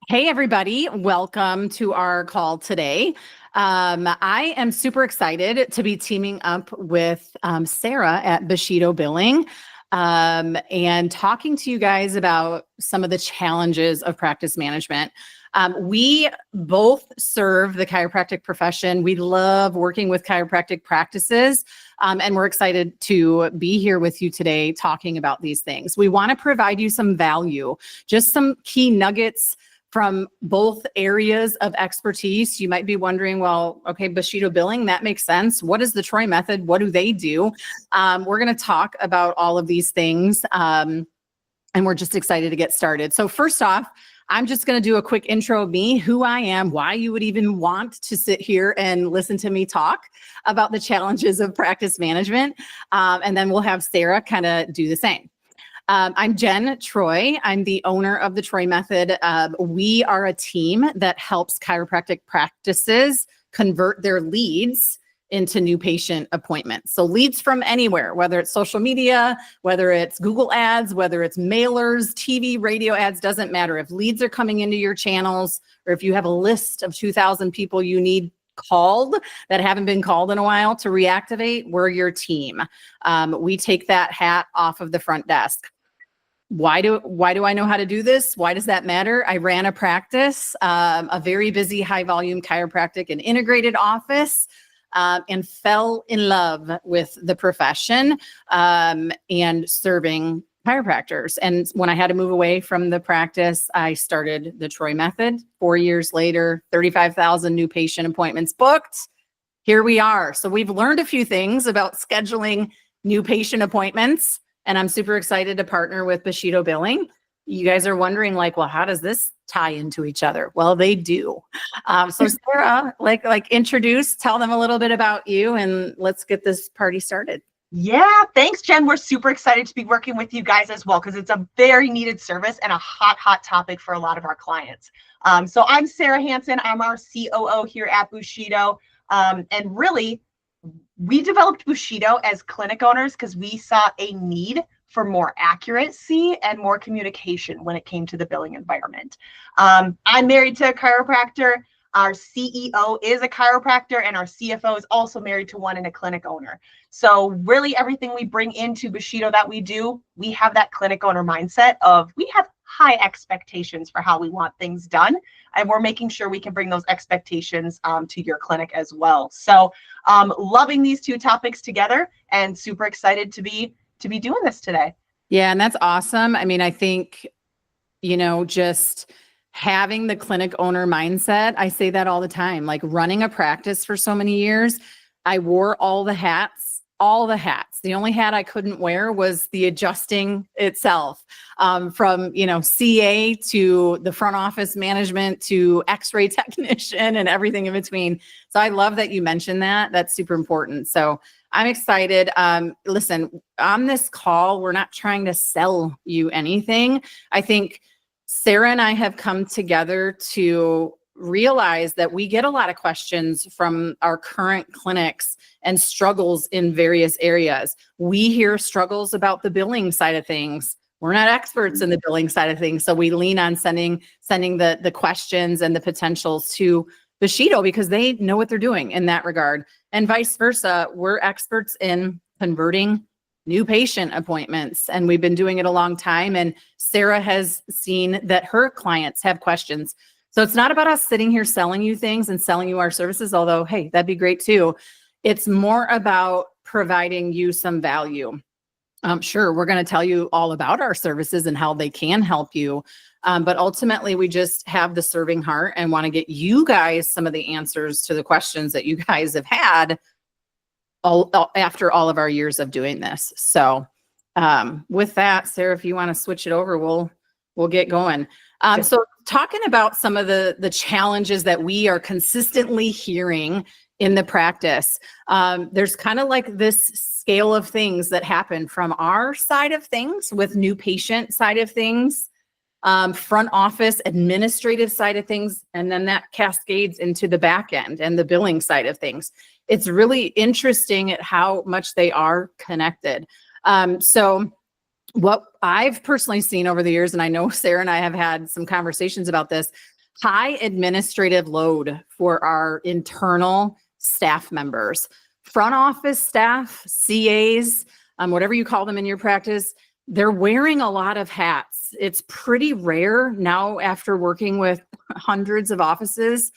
Hey, everybody. Welcome to our call today. I am super excited to be teaming up with Sarah at Bushido Billing and talking to you guys about some of the challenges of practice management. We both serve the chiropractic profession. We love working with chiropractic practices, and we're excited to be here with you today talking about these things. We want to provide you some value, just some key nuggets from both areas of expertise. You might be wondering, well, okay, Bushido Billing, that makes sense. What is the Troy method? What do they do? We're going to talk about all of these things, and we're just excited to get started. So first off, I'm just going to do a quick intro of me, who I am, why you would even want to sit here and listen to me talk about the challenges of practice management. And then we'll have Sarah kind of do the same. I'm Jen Troy. I'm the owner of the Troy Method. We are a team that helps chiropractic practices convert their leads into new patient appointments. So leads from anywhere, whether it's social media, whether it's Google ads, whether it's mailers, TV, radio ads, doesn't matter. If leads are coming into your channels, or if you have a list of 2,000 people you need called that haven't been called in a while to reactivate, we're your team. We take that hat off of the front desk. Why do I know how to do this? Why does that matter? I ran a practice, a very busy high volume chiropractic and integrated office, and fell in love with the profession and serving chiropractors. And when I had to move away from the practice, I started the Troy Method. 4 years later, 35,000 new patient appointments booked. Here we are. So we've learned a few things about scheduling new patient appointments. And I'm super excited to partner with Bushido Billing. You guys are wondering, like, well, how does this tie into each other? Well, they do. So Sarah, tell them a little bit about you, and let's get this party started. Yeah, thanks, Jen. We're super excited to be working with you guys as well, because it's a very needed service and a hot topic for a lot of our clients. So I'm Sarah Hansen. I'm our COO here at Bushido. And really, we developed Bushido as clinic owners because we saw a need for more accuracy and more communication when it came to the billing environment. I'm married to a chiropractor. Our CEO is a chiropractor, and our CFO is also married to one and a clinic owner. So really everything we bring into Bushido that we do, we have that clinic owner mindset of we have high expectations for how we want things done. And we're making sure we can bring those expectations to your clinic as well. So loving these two topics together and super excited to be doing this today. Yeah, and that's awesome. I mean, I think, just having the clinic owner mindset, I say that all the time, like running a practice for so many years, I wore all the hats. The only hat I couldn't wear was the adjusting itself, from, CA to the front office management to x-ray technician and everything in between. So I love that you mentioned that. That's super important. So I'm excited. Listen, on this call, we're not trying to sell you anything. I think Sarah and I have come together to realize that we get a lot of questions from our current clinics and struggles in various areas. We hear struggles about the billing side of things. We're not experts in the billing side of things, so we lean on sending the questions and the potentials to Bushido because they know what they're doing in that regard. And vice versa, we're experts in converting new patient appointments, and we've been doing it a long time. And Sarah has seen that her clients have questions. So it's not about us sitting here selling you things and selling you our services, although, hey, that'd be great too. It's more about providing you some value. Sure, we're going to tell you all about our services and how they can help you. But ultimately, we just have the serving heart and want to get you guys some of the answers to the questions that you guys have had after all of our years of doing this. So with that, Sarah, if you want to switch it over, we'll get going. So talking about some of the challenges that we are consistently hearing in the practice, there's kind of like this scale of things that happen from our side of things with new patient side of things, front office administrative side of things, and then that cascades into the back end and the billing side of things. It's really interesting at how much they are connected. So what I've personally seen over the years, and I know Sarah and I have had some conversations about this, high administrative load for our internal staff members, front office staff, CAs, whatever you call them in your practice. They're wearing a lot of hats. It's pretty rare now, after working with hundreds of offices,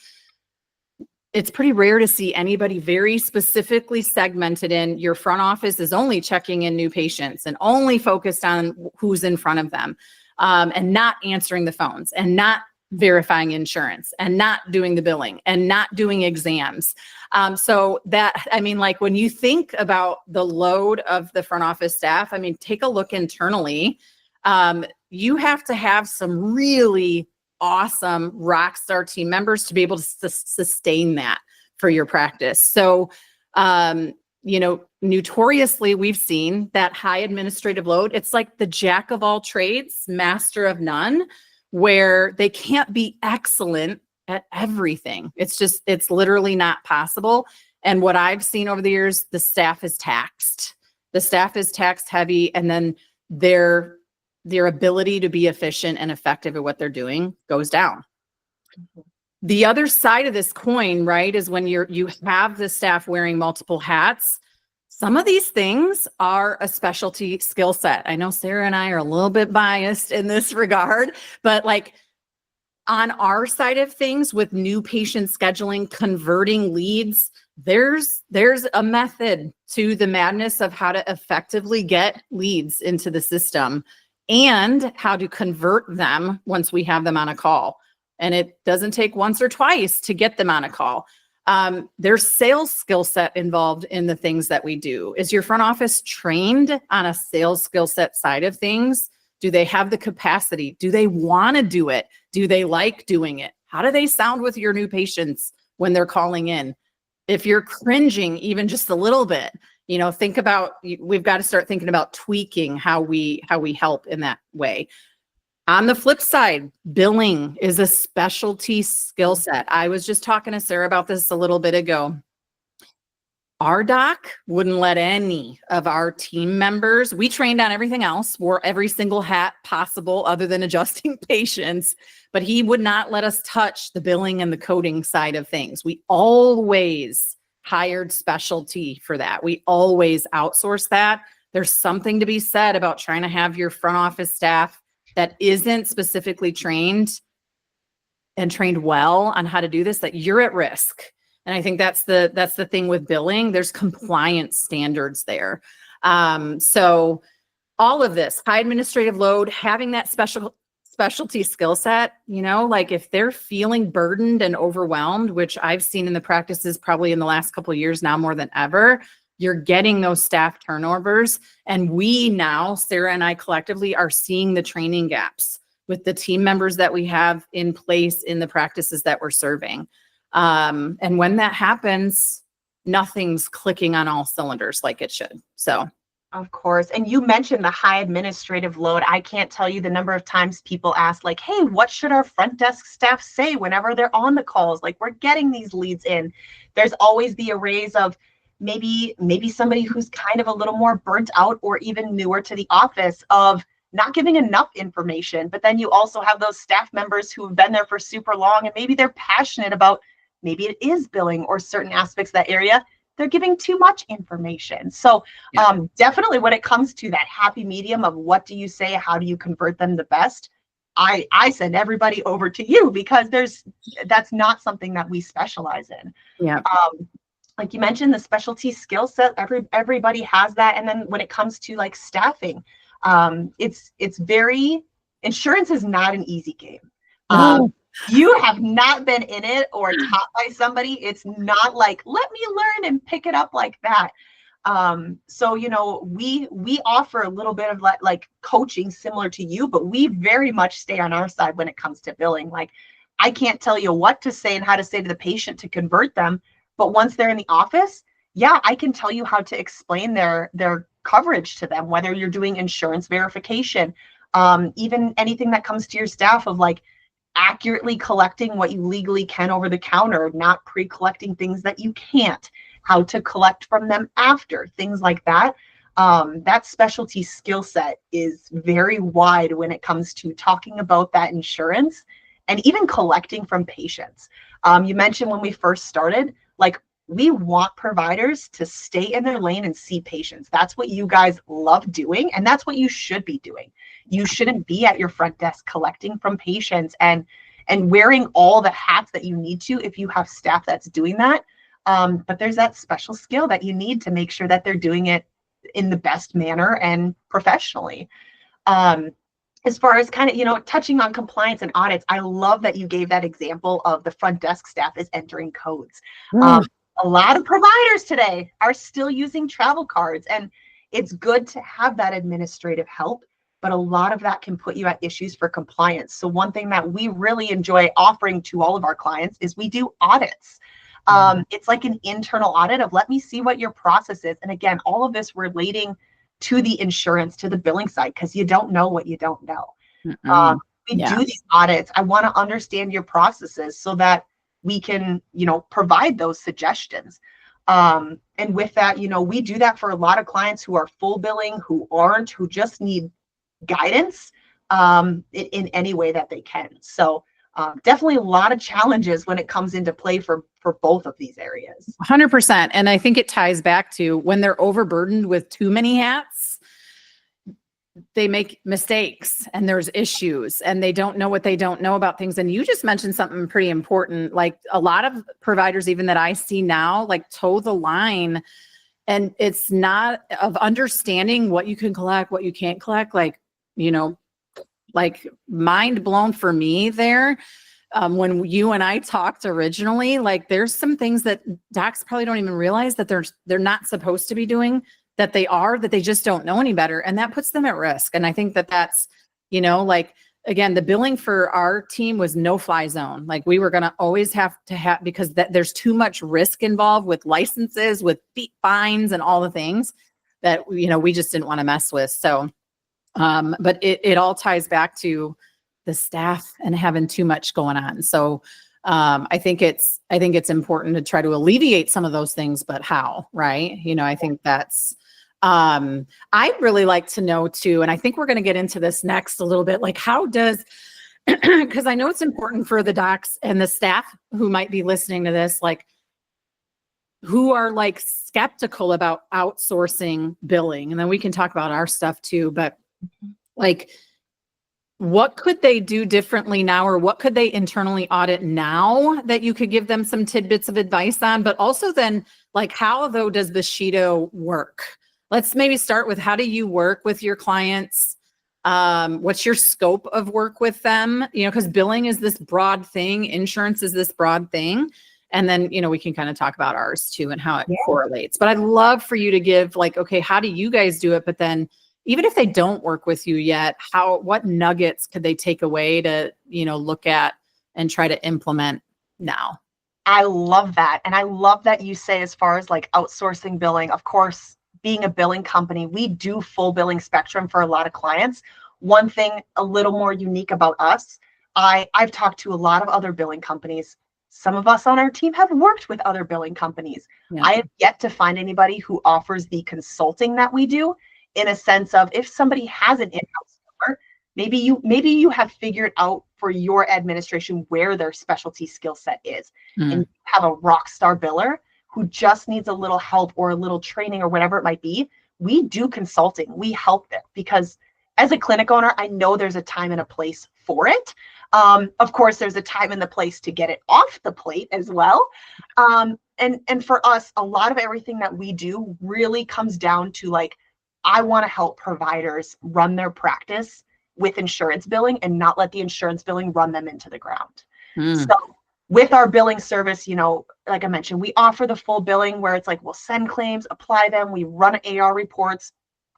it's pretty rare to see anybody very specifically segmented in your front office is only checking in new patients and only focused on who's in front of them, and not answering the phones and not verifying insurance and not doing the billing and not doing exams. So that, I mean, like when you think about the load of the front office staff, I mean, take a look internally. You have to have some really awesome rock star team members to be able to sustain that for your practice. So, notoriously, we've seen that high administrative load. It's like the jack of all trades, master of none, where they can't be excellent at everything. It's literally not possible. And what I've seen over the years, the staff is taxed. The staff is taxed heavy, and then their ability to be efficient and effective at what they're doing goes down. The other side of this coin, right, is when you have the staff wearing multiple hats. Some of these things are a specialty skill set. I know Sarah and I are a little bit biased in this regard, but like on our side of things with new patient scheduling, converting leads, there's a method to the madness of how to effectively get leads into the system and how to convert them once we have them on a call. And it doesn't take once or twice to get them on a call. There's sales skill set involved in the things that we do. Is your front office trained on a sales skill set side of things? Do they have the capacity? Do they want to do it? Do they like doing it? How do they sound with your new patients when they're calling in? If you're cringing even just a little bit, think about, we've got to start thinking about tweaking how we help in that way. On the flip side, billing is a specialty skill set. I was just talking to Sarah about this a little bit ago. Our doc wouldn't let any of our team members, we trained on everything else, wore every single hat possible other than adjusting patients, but he would not let us touch the billing and the coding side of things. We always hired specialty for that. We always outsource that. There's something to be said about trying to have your front office staff that isn't specifically trained and trained well on how to do this, that you're at risk. And I think that's the thing with billing. There's compliance standards there. So all of this, high administrative load, having that specialty skill set, like if they're feeling burdened and overwhelmed, which I've seen in the practices probably in the last couple of years now more than ever, you're getting those staff turnovers. And we now, Sarah and I collectively, are seeing the training gaps with the team members that we have in place in the practices that we're serving. And when that happens, nothing's clicking on all cylinders like it should. So, of course. And you mentioned the high administrative load. I can't tell you the number of times people ask, like, hey, what should our front desk staff say whenever they're on the calls? Like, we're getting these leads in. There's always the arrays of maybe somebody who's kind of a little more burnt out or even newer to the office of not giving enough information. But then you also have those staff members who have been there for super long, and maybe they're passionate about, maybe it is billing or certain aspects of that area. They're giving too much information. So definitely when it comes to that happy medium of what do you say, how do you convert them the best, I send everybody over to you, because that's not something that we specialize in. Yeah. Like you mentioned, the specialty skill set, everybody has that. And then when it comes to like staffing, insurance is not an easy game. You have not been in it or taught by somebody. It's not like, let me learn and pick it up like that. So, we offer a little bit of like coaching similar to you, but we very much stay on our side when it comes to billing. Like, I can't tell you what to say and how to say to the patient to convert them. But once they're in the office, I can tell you how to explain their coverage to them, whether you're doing insurance verification, even anything that comes to your staff of like accurately collecting what you legally can over the counter, not pre-collecting things that you can't, how to collect from them after, things like that. That specialty skill set is very wide when it comes to talking about that insurance and even collecting from patients. You mentioned when we first started, like, we want providers to stay in their lane and see patients. That's what you guys love doing, and that's what you should be doing. You shouldn't be at your front desk collecting from patients and wearing all the hats that you need to if you have staff that's doing that. But there's that special skill that you need to make sure that they're doing it in the best manner and professionally. As far as kind of, you know, touching on compliance and audits, I love that you gave that example of the front desk staff is entering codes. A lot of providers today are still using travel cards, and it's good to have that administrative help, but a lot of that can put you at issues for compliance. So one thing that we really enjoy offering to all of our clients is we do audits. It's like an internal audit of, let me see what your process is. And again, all of this relating to the insurance, to the billing side, because you don't know what you don't know. We do these audits. I want to understand your processes so that we can, you know, provide those suggestions. And with that, you know, we do that for a lot of clients who are full billing, who aren't, who just need guidance in any way that they can. So definitely a lot of challenges when it comes into play for both of these areas. 100%. And I think it ties back to when they're overburdened with too many hats, they make mistakes and there's issues and they don't know what they don't know about things. And you just mentioned something pretty important. Like a lot of providers, even that I see now, like toe the line, and it's not of understanding what you can collect, what you can't collect. Like, you know, like mind blown for me there. When you and I talked originally, like there's some things that docs probably don't even realize that they're not supposed to be doing, that they just don't know any better. And that puts them at risk. And I think that that's, you know, like, again, the billing for our team was no fly zone. Like we were going to always have to have, because there's too much risk involved with licenses, with fines and all the things that, you know, we just didn't want to mess with. So, but it all ties back to the staff and having too much going on. So, I think it's important to try to alleviate some of those things, but how, right? You know, I think that's, I'd really like to know too, and I think we're going to get into this next a little bit, like how does, because I know it's important for the docs and the staff who might be listening to this, like who are like skeptical about outsourcing billing. And then we can talk about our stuff too, but like, what could they do differently now, or what could they internally audit now that you could give them some tidbits of advice on? But also then, like, how though does Bushido work? Let's maybe start with, how do you work with your clients? What's your scope of work with them? You know, because billing is this broad thing, insurance is this broad thing. And then, you know, we can kind of talk about ours too and how it correlates. But I'd love for you to give like, okay, how do you guys do it? But then even if they don't work with you yet, what nuggets could they take away to, you know, look at and try to implement now? I love that. And I love that you say, as far as like outsourcing billing, of course, being a billing company, we do full billing spectrum for a lot of clients. One thing a little more unique about us, I've talked to a lot of other billing companies. Some of us on our team have worked with other billing companies. Yeah. I have yet to find anybody who offers the consulting that we do, in a sense of, if somebody has an in-house biller, maybe you have figured out for your administration where their specialty skill set is, and you have a rock star biller who just needs a little help or a little training or whatever it might be. We do consulting. We help them, because as a clinic owner, I know there's a time and a place for it. Of course, there's a time and the place to get it off the plate as well. And for us, a lot of everything that we do really comes down to, like, I want to help providers run their practice with insurance billing and not let the insurance billing run them into the ground. So with our billing service, you know, like I mentioned, we offer the full billing where it's like, we'll send claims, apply them, we run AR reports.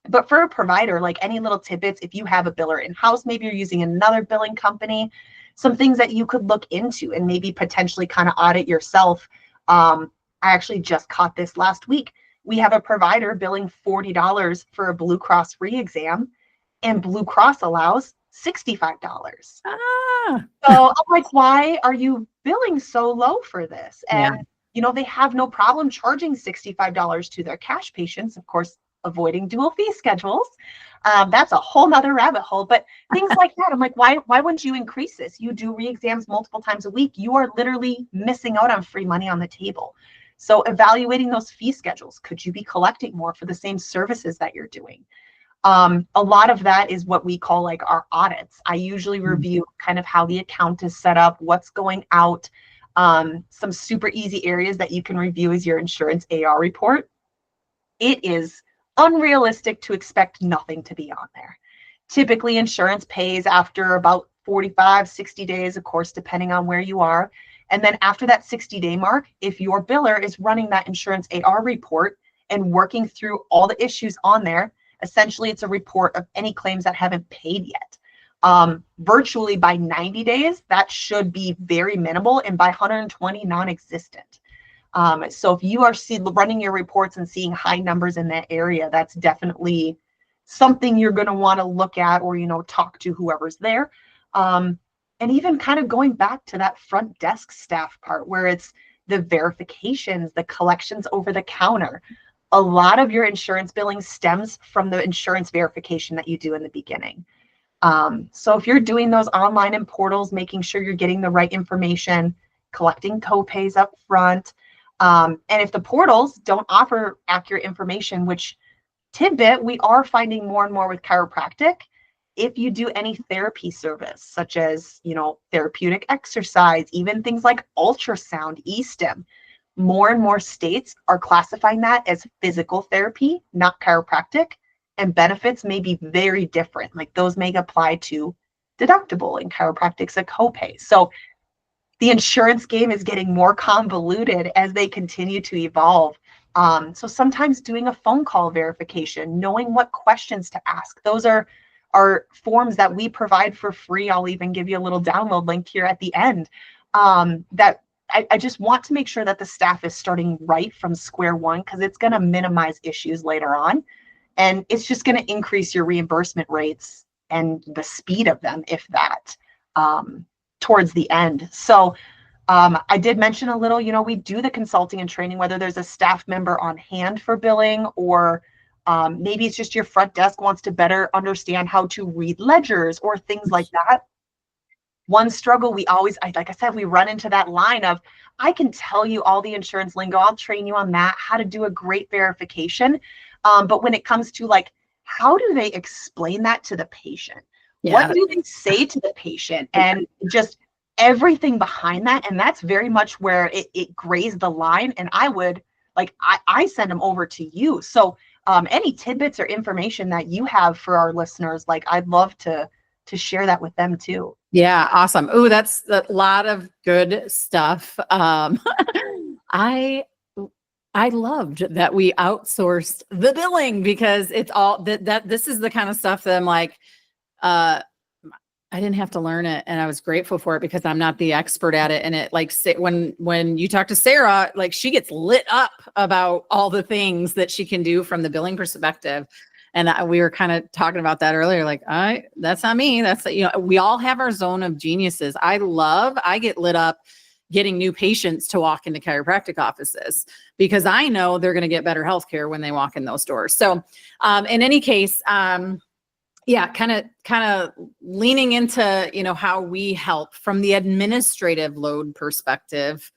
But for a provider, like any little tidbits, if you have a biller in-house, maybe you're using another billing company, some things that you could look into and maybe potentially kind of audit yourself. I actually just caught this last week. We have a provider billing $40 for a Blue Cross re-exam, and Blue Cross allows $65. So I'm like, why are you billing so low for this? And, you know, they have no problem charging $65 to their cash patients. Of course, avoiding dual fee schedules. That's a whole nother rabbit hole, but things like that. I'm like, why wouldn't you increase this? You do re-exams multiple times a week. You are literally missing out on free money on the table. So evaluating those fee schedules, could you be collecting more for the same services that you're doing? A lot of that is what we call like our audits. I usually review kind of how the account is set up, what's going out. Some super easy areas that you can review is your insurance AR report. It is unrealistic to expect nothing to be on there. Typically, insurance pays after about 45, 60 days, of course, depending on where you are. And then after that 60-day mark, if your biller is running that insurance AR report and working through all the issues on there, essentially it's a report of any claims that haven't paid yet. Virtually by 90 days, that should be very minimal, and by 120, non-existent. So if you are running your reports and seeing high numbers in that area, that's definitely something you're going to want to look at, or, talk to whoever's there. And even kind of going back to that front desk staff part where it's the verifications, the collections over the counter. A lot of your insurance billing stems from the insurance verification that you do in the beginning. So if you're doing those online and portals, making sure you're getting the right information, collecting copays up front. And if the portals don't offer accurate information, which tidbit, we are finding more and more with chiropractic, if you do any therapy service, such as, therapeutic exercise, even things like ultrasound, e-stim, more and more states are classifying that as physical therapy, not chiropractic, and benefits may be very different. Like those may apply to deductible, and chiropractic's a copay. So the insurance game is getting more convoluted as they continue to evolve. So sometimes doing a phone call verification, knowing what questions to ask, those are forms that we provide for free. I'll even give you a little download link here at the end. That I just want to make sure that the staff is starting right from square one, because it's going to minimize issues later on. And it's just going to increase your reimbursement rates and the speed of them, if that, towards the end. So I did mention a little, we do the consulting and training, whether there's a staff member on hand for billing, or maybe it's just your front desk wants to better understand how to read ledgers or things like that. One struggle we always, like I said, we run into that line of, I can tell you all the insurance lingo, I'll train you on that, how to do a great verification. But when it comes to like, how do they explain that to the patient? Yeah. What do they say to the patient? And just everything behind that. And that's very much where it grays the line. And I send them over to you. So any tidbits or information that you have for our listeners, like I'd love to share that with them too. Yeah. Awesome. Oh, that's a lot of good stuff. I loved that we outsourced the billing, because it's all that this is the kind of stuff that I'm like, I didn't have to learn it, and I was grateful for it, because I'm not the expert at it. And it when you talk to Sarah, like she gets lit up about all the things that she can do from the billing perspective. And we were kind of talking about that earlier. Like, that's not me. That's, we all have our zone of geniuses. I get lit up getting new patients to walk into chiropractic offices, because I know they're going to get better healthcare when they walk in those doors. So in any case, kind of leaning into, how we help from the administrative load perspective.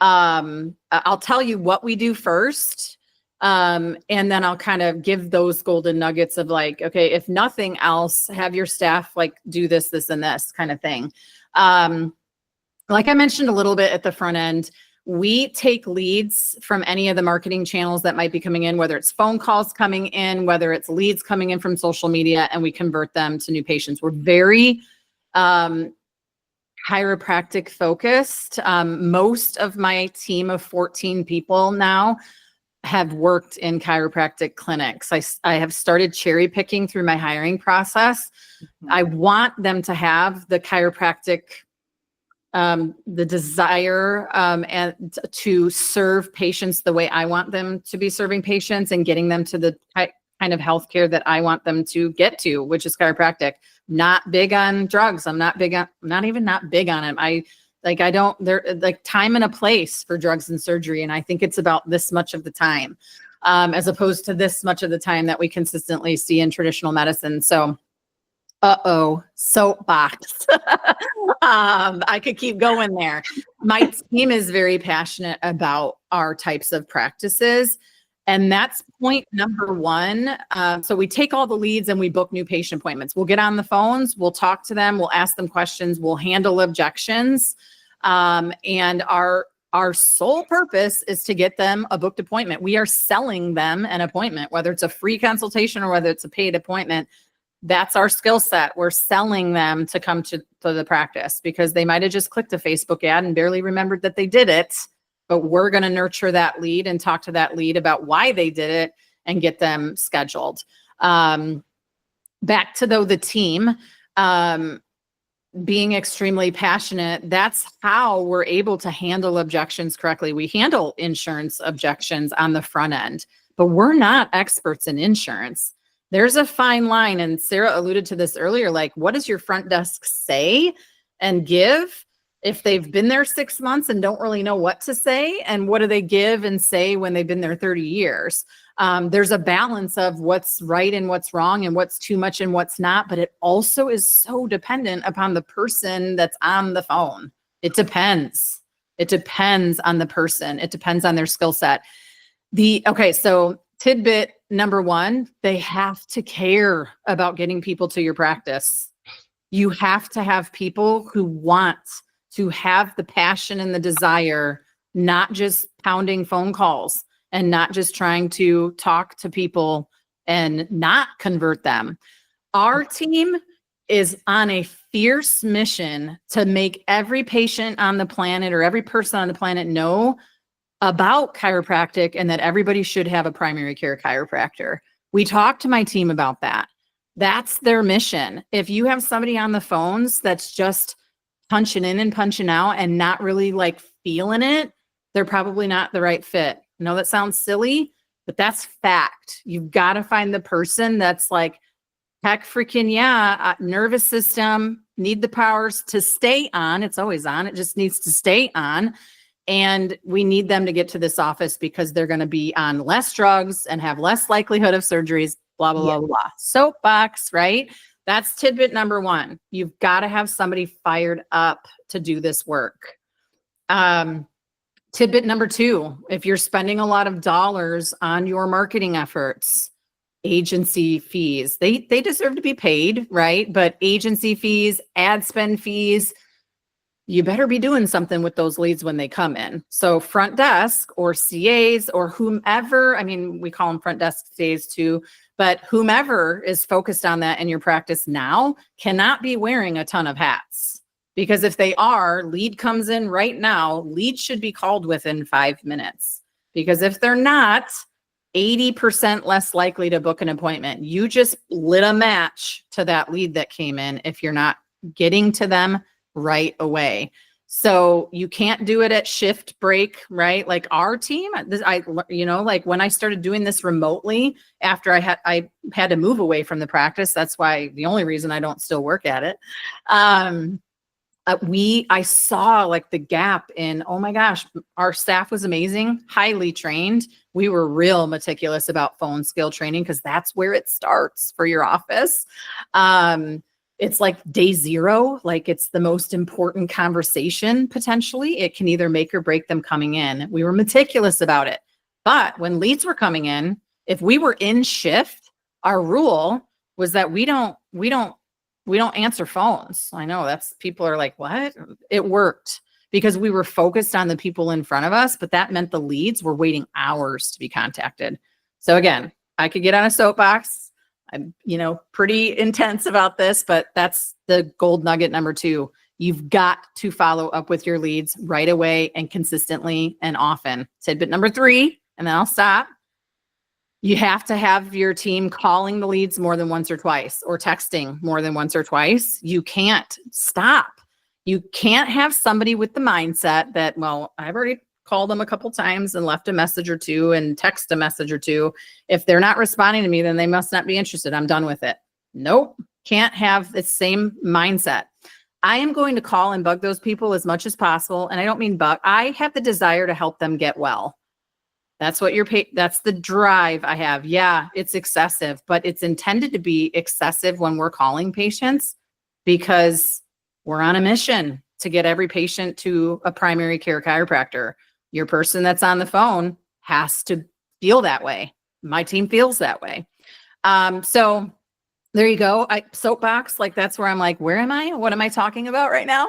I'll tell you what we do first. And then I'll kind of give those golden nuggets of like, okay, if nothing else, have your staff like do this, this, and this kind of thing. Like I mentioned a little bit at the front end, we take leads from any of the marketing channels that might be coming in, whether it's phone calls coming in, whether it's leads coming in from social media, and we convert them to new patients. We're very chiropractic focused. Most of my team of 14 people now have worked in chiropractic clinics. I have started cherry picking through my hiring process. Mm-hmm. I want them to have the chiropractic the desire and to serve patients the way I want them to be serving patients, and getting them to the kind of healthcare that I want them to get to, which is chiropractic. Not big on drugs. I'm not big on it. They're like time and a place for drugs and surgery. And I think it's about this much of the time. as opposed to this much of the time that we consistently see in traditional medicine. So, soapbox. I could keep going there. My team is very passionate about our types of practices. And that's point number one. So we take all the leads and we book new patient appointments. We'll get on the phones, we'll talk to them, we'll ask them questions, we'll handle objections. And our sole purpose is to get them a booked appointment. We are selling them an appointment, whether it's a free consultation or whether it's a paid appointment. That's our skill set. We're selling them to come to the practice because they might have just clicked a Facebook ad and barely remembered that they did it. But we're going to nurture that lead and talk to that lead about why they did it and get them scheduled. Back to the team, being extremely passionate, that's how we're able to handle objections correctly. We handle insurance objections on the front end, but we're not experts in insurance. There's a fine line, and Sarah alluded to this earlier, like what does your front desk say and give if they've been there 6 months and don't really know what to say? And what do they give and say when they've been there 30 years? There's a balance of what's right and what's wrong and what's too much and what's not, but it also is so dependent upon the person that's on the phone. It depends. It depends on the person. It depends on their skill set. So tidbit number one, they have to care about getting people to your practice. You have to have people who want to have the passion and the desire, not just pounding phone calls and not just trying to talk to people and not convert them. Our team is on a fierce mission to make every patient on the planet or every person on the planet know about chiropractic and that everybody should have a primary care chiropractor. We talk to my team about that. That's their mission. If you have somebody on the phones that's just punching in and punching out and not really like feeling it, they're probably not the right fit. I know that sounds silly, but that's fact. You've got to find the person that's like, heck freaking yeah, nervous system, need the powers to stay on. It's always on. It just needs to stay on. And we need them to get to this office because they're going to be on less drugs and have less likelihood of surgeries, blah, blah, blah, blah, blah. Soapbox, right? That's tidbit number one. You've got to have somebody fired up to do this work. Tidbit number two, if you're spending a lot of dollars on your marketing efforts, agency fees, they deserve to be paid, right? But agency fees, ad spend fees, you better be doing something with those leads when they come in. So front desk or CAs or whomever, I mean, we call them front desk CAs too, but whomever is focused on that in your practice now cannot be wearing a ton of hats. Because if they are, lead comes in right now, lead should be called within 5 minutes. Because if they're not, 80% less likely to book an appointment. You just lit a match to that lead that came in if you're not getting to them right away. So you can't do it at shift break, right? Like our team, like when I started doing this remotely after I had to move away from the practice, that's why the only reason I don't still work at it. I saw like the gap in, oh my gosh, our staff was amazing, highly trained. We were real meticulous about phone skill training because that's where it starts for your office. It's like day zero, like it's the most important conversation potentially. It can either make or break them coming in. We were meticulous about it. But when leads were coming in, if we were in shift, our rule was that we don't answer phones. I know people are like, what? It worked because we were focused on the people in front of us, but that meant the leads were waiting hours to be contacted. So again, I could get on a soapbox. I'm, pretty intense about this, but that's the gold nugget number two. You've got to follow up with your leads right away and consistently and often. Tidbit number three, and then I'll stop. You have to have your team calling the leads more than once or twice or texting more than once or twice. You can't stop. You can't have somebody with the mindset that, well, I've already called them a couple times and left a message or two and text a message or two. If they're not responding to me, then they must not be interested. I'm done with it. Nope. Can't have the same mindset. I am going to call and bug those people as much as possible. And I don't mean bug. I have the desire to help them get well. That's what that's the drive I have. Yeah, it's excessive, but it's intended to be excessive when we're calling patients because we're on a mission to get every patient to a primary care chiropractor. Your person that's on the phone has to feel that way. My team feels that way. So there you go. Soapbox, like that's where I'm like, where am I? What am I talking about right now?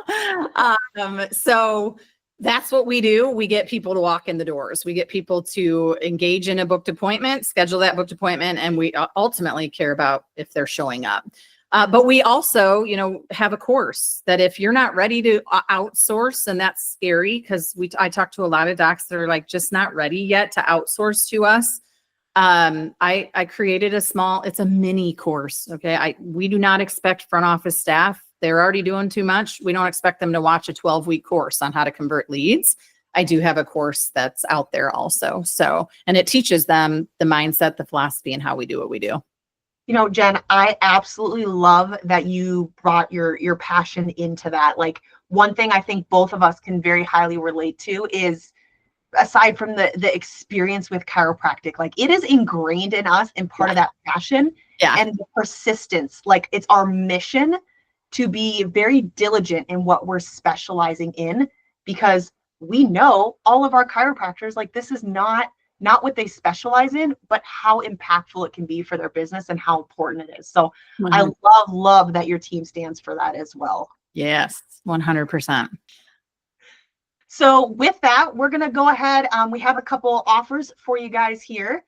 So that's what we do. We get people to walk in the doors. We get people to engage in a booked appointment, schedule that booked appointment, and we ultimately care about if they're showing up. But we also, have a course that if you're not ready to outsource, and that's scary because I talk to a lot of docs that are like just not ready yet to outsource to us. I created it's a mini course. Okay. We do not expect front office staff. They're already doing too much. We don't expect them to watch a 12-week course on how to convert leads. I do have a course that's out there also. And it teaches them the mindset, the philosophy, and how we do what we do. Jen, I absolutely love that you brought your passion into that. Like, one thing I think both of us can very highly relate to is, aside from the experience with chiropractic, like it is ingrained in us and part of that passion and the persistence. Like, it's our mission to be very diligent in what we're specializing in, because we know all of our chiropractors, like, this is not what they specialize in, but how impactful it can be for their business and how important it is. So I love that your team stands for that as well. Yes, 100%. So with that, we're going to go ahead. We have a couple offers for you guys here.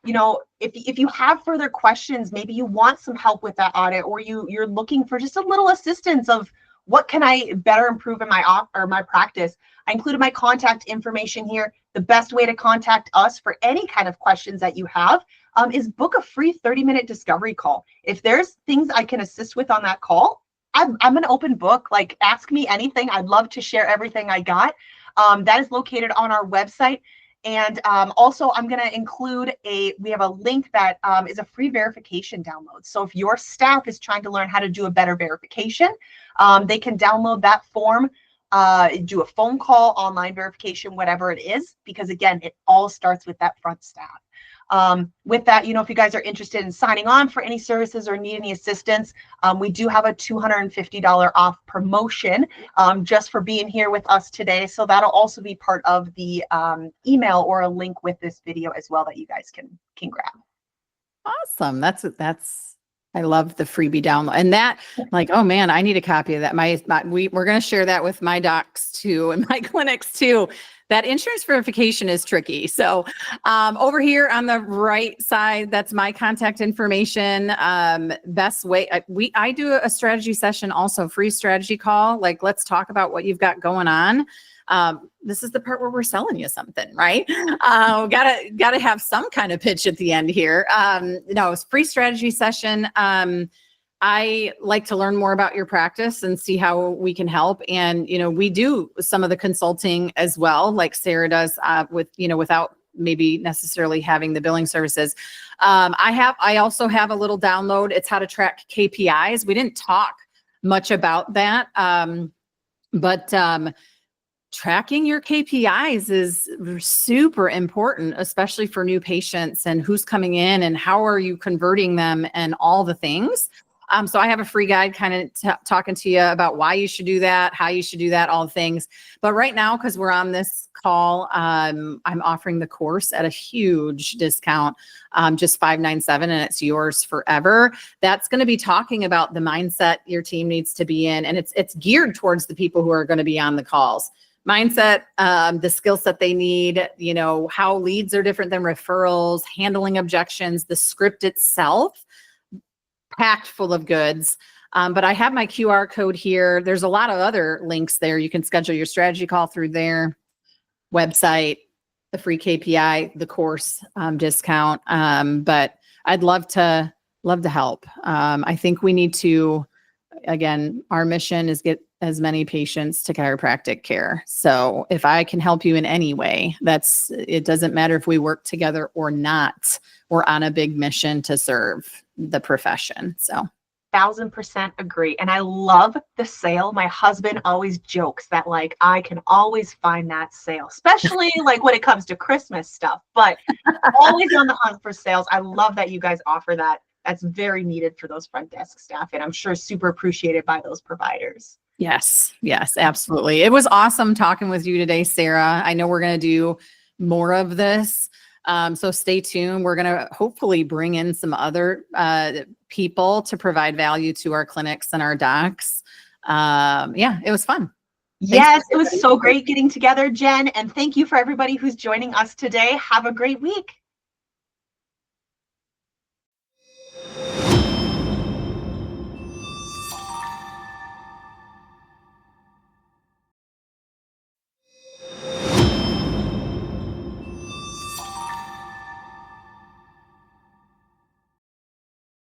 If you have further questions, maybe you want some help with that audit, or you're looking for just a little assistance of what can I better improve in my practice. I included my contact information here. The best way to contact us for any kind of questions that you have is book a free 30-minute discovery call. If there's things I can assist with on that call, I'm an open book. Like, ask me anything. I'd love to share everything I got. That is located on our website. And also, I'm going to include we have a link that is a free verification download. So if your staff is trying to learn how to do a better verification, they can download that form, do a phone call, online verification, whatever it is, because again, it all starts with that front staff. With that, if you guys are interested in signing on for any services or need any assistance, we do have a $250 off promotion just for being here with us today. So that'll also be part of the email or a link with this video as well that you guys can grab. Awesome. I love the freebie download, and that, like, oh man, I need a copy of that. We're going to share that with my docs too and my clinics too. That insurance verification is tricky. So over here on the right side, that's my contact information. Best way, I do a strategy session, also free strategy call. Like, let's talk about what you've got going on. This is the part where we're selling you something, right? Gotta have some kind of pitch at the end here. It's free strategy session. I like to learn more about your practice and see how we can help. And, we do some of the consulting as well, like Sarah does without maybe necessarily having the billing services. I also have a little download. It's how to track KPIs. We didn't talk much about that. But tracking your KPIs is super important, especially for new patients and who's coming in and how are you converting them and all the things. So I have a free guide kind of talking to you about why you should do that, how you should do that, all the things. But right now, because we're on this call, I'm offering the course at a huge discount, just $597, and it's yours forever. That's going to be talking about the mindset your team needs to be in. And it's geared towards the people who are going to be on the calls. Mindset, the skill set they need, how leads are different than referrals, handling objections, the script itself, packed full of goods. But I have my QR code here. There's a lot of other links there. You can schedule your strategy call through their website, the free KPI, the course discount. But I'd love to help. I think we need to, again, our mission is get as many patients to chiropractic care. So if I can help you in any way, it doesn't matter if we work together or not. We're on a big mission to serve the profession. So 1000% agree. And I love the sale. My husband always jokes that like I can always find that sale, especially like when it comes to Christmas stuff, but always on the hunt for sales. I love that you guys offer that. That's very needed for those front desk staff, and I'm sure super appreciated by those providers. Yes, yes, absolutely. It was awesome talking with you today, Sarah. I know we're going to do more of this. So stay tuned. We're going to hopefully bring in some other people to provide value to our clinics and our docs. Yeah, it was fun. Yes, it was so great getting together, Jen. And thank you for everybody who's joining us today. Have a great week.